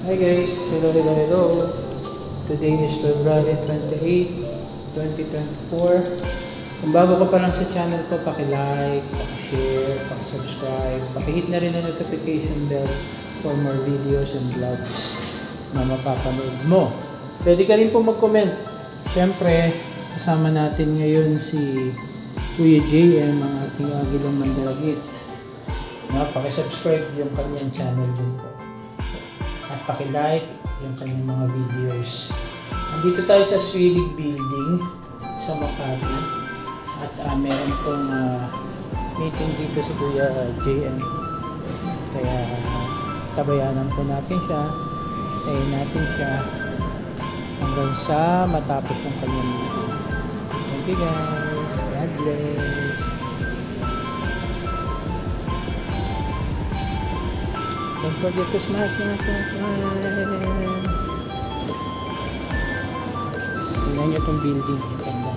Hi guys, hello. Today is February 28, 2024. Kung bago ka pa lang sa channel ko, paki-like, paki-share, paki-subscribe, paki-hit na rin ang notification bell for more videos and vlogs na mapapanood mo. Pwede ka rin po mag-comment. Siyempre, kasama natin ngayon si Kuya JM, ang ating Agilang Mandaragit. Paki-subscribe yung kanyang channel din po. At paki-like yung kanyang mga videos. Andito tayo sa Swedig Building sa Makati. At meron pong meeting dito si Kuya JM. Kaya tabayanan po natin siya. Tayin natin siya hanggang sa matapos yung kanyang meeting. Thank you guys. God bless. Don't forget to smile. Tingnan nyo itong building. Ganda.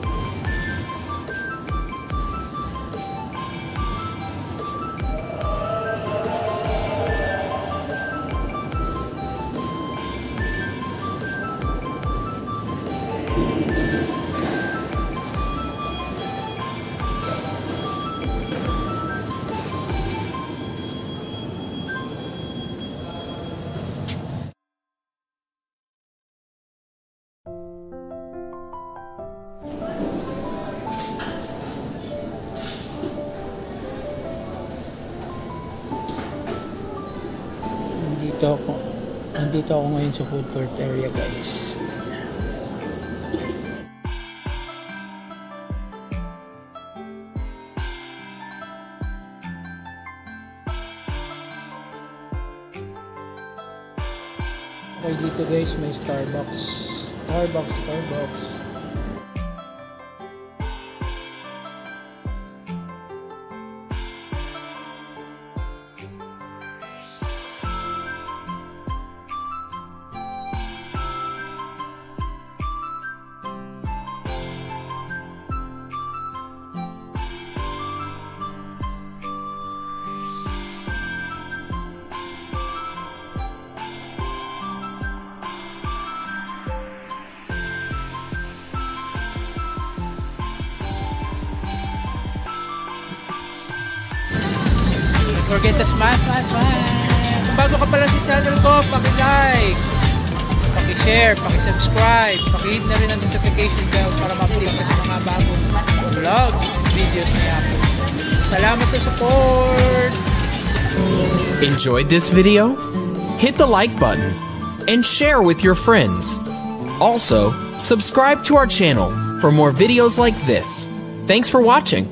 Nandito ako ngayon sa food court area guys. Okay, dito guys may Starbucks. Don't forget to smash. Kung bago ka pala sa channel ko, paki-like, paki-share, paki-subscribe, paki-hit na rin ang notification bell para ma-update ka sa mga bagong vlog videos na yan. Salamat sa support! Enjoyed this video? Hit the like button and share with your friends. Also, subscribe to our channel for more videos like this. Thanks for watching.